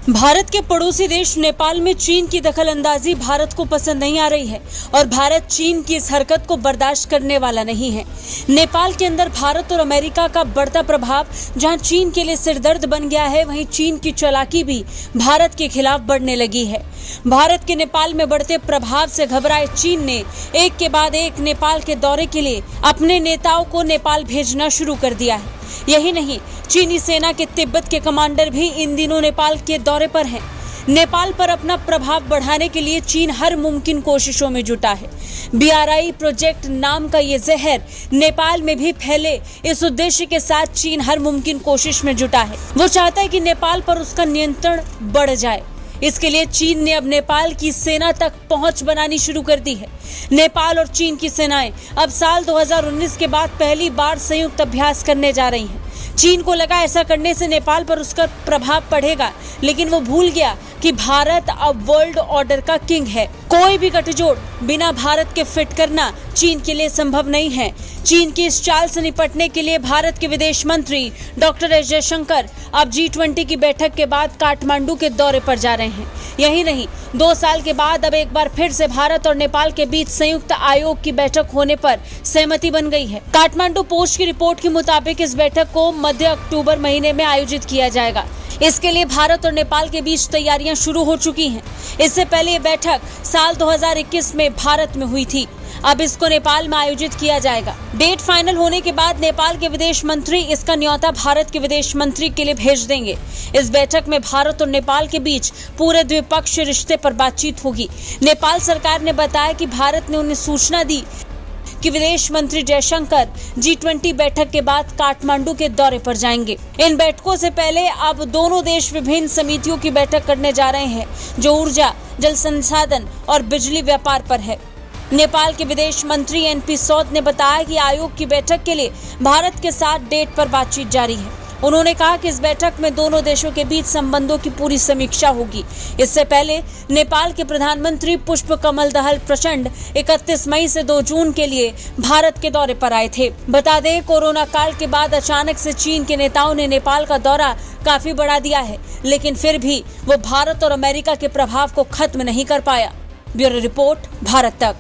भारत के पड़ोसी देश नेपाल में चीन की दखलंदाजी भारत को पसंद नहीं आ रही है और भारत चीन की इस हरकत को बर्दाश्त करने वाला नहीं है। नेपाल के अंदर भारत और अमेरिका का बढ़ता प्रभाव जहां चीन के लिए सिरदर्द बन गया है, वहीं चीन की चालाकी भी भारत के खिलाफ बढ़ने लगी है। भारत के नेपाल में बढ़ते प्रभाव से घबराए चीन ने एक के बाद एक नेपाल के दौरे के लिए अपने नेताओं को नेपाल भेजना शुरू कर दिया है। यही नहीं, चीनी सेना के तिब्बत के कमांडर भी इन दिनों नेपाल के दौरे पर हैं। नेपाल पर अपना प्रभाव बढ़ाने के लिए चीन हर मुमकिन कोशिशों में जुटा है। BRI प्रोजेक्ट नाम का ये जहर नेपाल में भी फैले, इस उद्देश्य के साथ चीन हर मुमकिन कोशिश में जुटा है। वो चाहता है कि नेपाल पर उसका नियंत्रण बढ़ जाए। इसके लिए चीन ने अब नेपाल की सेना तक पहुंच बनानी शुरू कर दी है। नेपाल और चीन की सेनाएं अब साल 2019 के बाद पहली बार संयुक्त अभ्यास करने जा रही हैं। चीन को लगा ऐसा करने से नेपाल पर उसका प्रभाव पड़ेगा, लेकिन वो भूल गया कि भारत अब वर्ल्ड ऑर्डर का किंग है। कोई भी गठजोड़ बिना भारत के फिट करना चीन के लिए संभव नहीं है। चीन की इस चाल से निपटने के लिए भारत के विदेश मंत्री डॉक्टर एस जयशंकर अब G20 की बैठक के बाद काठमांडू के दौरे पर जा रहे हैं। यही नहीं, 2 साल के बाद अब एक बार फिर से भारत और नेपाल के बीच संयुक्त आयोग की बैठक होने पर सहमति बन गई है। काठमांडू पोस्ट की रिपोर्ट के मुताबिक इस बैठक को मध्य अक्टूबर महीने में आयोजित किया जाएगा। इसके लिए भारत और नेपाल के बीच तैयारियां शुरू हो चुकी हैं। इससे पहले ये बैठक साल 2021 में भारत में हुई थी। अब इसको नेपाल में आयोजित किया जाएगा। डेट फाइनल होने के बाद नेपाल के विदेश मंत्री इसका न्योता भारत के विदेश मंत्री के लिए भेज देंगे। इस बैठक में भारत और नेपाल के बीच पूरे द्विपक्षीय रिश्ते पर बातचीत होगी। नेपाल सरकार ने बताया कि भारत ने उन्हें सूचना दी कि विदेश मंत्री जयशंकर G20 बैठक के बाद काठमांडू के दौरे पर जाएंगे। इन बैठकों से पहले अब दोनों देश विभिन्न समितियों की बैठक करने जा रहे हैं, जो ऊर्जा, जल संसाधन और बिजली व्यापार पर है। नेपाल के विदेश मंत्री NP सौद ने बताया कि आयोग की बैठक के लिए भारत के साथ डेट पर बातचीत जारी है। उन्होंने कहा कि इस बैठक में दोनों देशों के बीच संबंधों की पूरी समीक्षा होगी। इससे पहले नेपाल के प्रधानमंत्री पुष्प कमल दहल प्रचंड 31 मई से 2 जून के लिए भारत के दौरे पर आए थे। बता दें, कोरोना काल के बाद अचानक से चीन के नेताओं ने नेपाल का दौरा काफी बढ़ा दिया है, लेकिन फिर भी वो भारत और अमेरिका के प्रभाव को खत्म नहीं कर पाया। ब्यूरो रिपोर्ट, भारत तक।